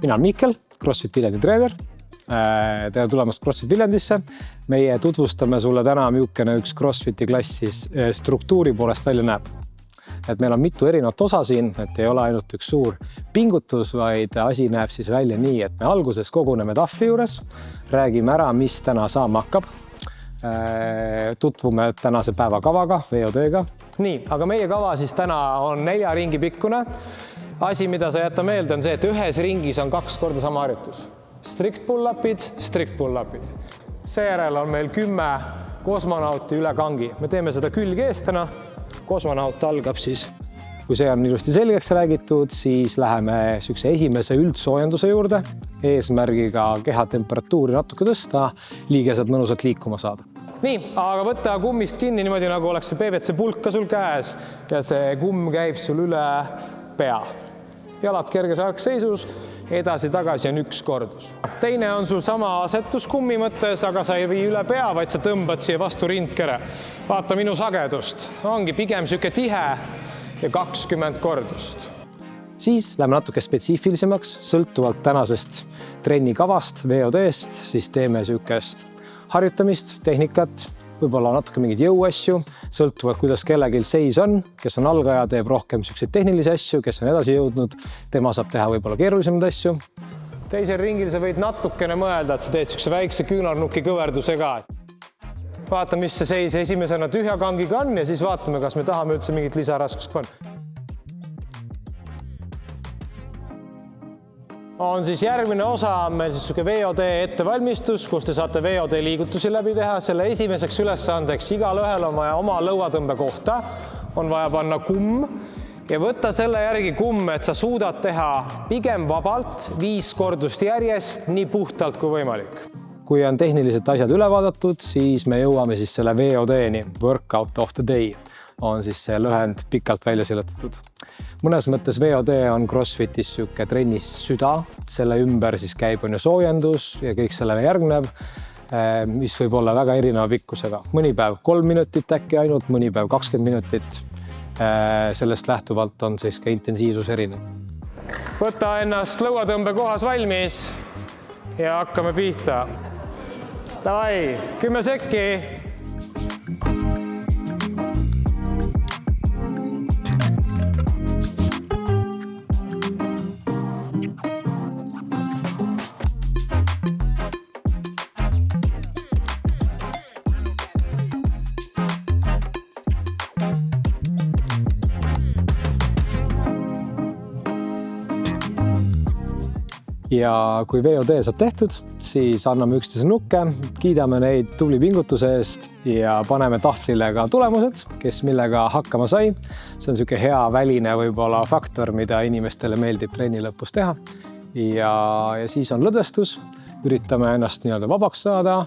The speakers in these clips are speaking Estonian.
Mina olen Miikel, CrossFit Viljandi treener. Tere tulemast CrossFit Viljandisse. Meie tutvustame sulle täna milline üks CrossFiti klassis struktuuri poolest välja näeb. Et meil on mitu erinevat osa siin, et ei ole ainult üks suur pingutus, vaid asi näeb siis välja nii, et me alguses koguneme tahvli juures, räägime ära, mis täna saama hakkab. Tutvume tänase päeva kavaga, VOD-ga. Nii, aga meie kava siis täna on 4 ringi pikkune. Asi, mida sa jätta meelde, on see, et ühes ringis on 2 korda sama harjutus. Strict pull-upid, strict pull-upid. Seejärel on meil 10 kosmonauti üle kangi. Me teeme seda külge eest täna. Kosmonaut algab siis, kui see on ilusti selgeks räägitud, siis läheme esimese üldsoojenduse juurde, eesmärgiga kehatemperatuuri natuke tõsta, liigesed mõnusalt liikuma saada. Nii, aga võtta kummist kinni niimoodi, nagu oleks see PVC pulka sul käes ja see kumm käib sul üle pea. Jalad kerges algseisus, edasi-tagasi on 1 kordus. Teine on sul sama asetus kummi mõttes, aga sa ei vii üle pea, vaid sa tõmbad siia vastu rindkere. Vaata minu sagedust. Ongi pigem süke tihe ja 20 kordust. Siis läheme natuke spetsiifilisemaks, sõltuvalt tänasest trennikavast, VOD-st, siis teeme sükest harjutamist, tehnikat, võib-olla natuke mingeid jõuasju, sõltuvalt kuidas kellelgi seis on, kes on algaja, teeb rohkem sükseid tehnilisi asju, kes on edasi jõudnud, tema saab teha võib-olla keerulisemaid asju. Teisel ringil sa võid natukene mõelda, et sa teed sükse väikse küünarnuki kõverduse ka. Vaata, mis see seis esimesena tühja kangiga on ja siis vaatame, kas me tahame üldse mingit lisaraskust panna. On siis järgmine osa on meil siis VOD ettevalmistus, kus te saate VOD liigutusi läbi teha. Selle esimeseks ülesandeks igal ühel on vaja oma lõuatõmbe kohta, on vaja panna kumm ja võtta selle järgi kumm, et sa suudad teha pigem vabalt 5 kordust järjest, nii puhtalt kui võimalik. Kui on tehnilised asjad üle vaadatud, siis me jõuame siis selle VOD-ni, Workout of the Day, on siis see lühend pikalt välja seletatud. Mõnes mõttes VOD on CrossFitis trennis süda, selle ümber siis käib on ju soojendus ja kõik sellele järgnev, mis võib olla väga erineva pikkusega. Mõni päev 3 minutit äkki ainult, mõni päev 20 minutit. Sellest lähtuvalt on siis ka intensiivsus erinev. Võta ennast lõuatõmbe kohas valmis ja hakkame pihta. Davai, 10 sekki. Ja kui VOD saab tehtud, siis anname üksteise nukke, kiidame neid tubli pingutuse eest ja paneme tahvlile ka tulemused, kes millega hakkama sai. See on selline hea väline võib-olla faktor, mida inimestele meeldib trenni lõpus teha. Ja siis on lõdvestus, üritame ennast nii-öelda vabaks saada,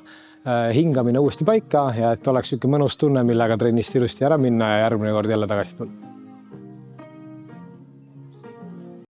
hingamine uuesti paika ja et oleks selline mõnus tunne, millega trennist ilusti ära minna ja järgmine kord jälle tagasi tulla.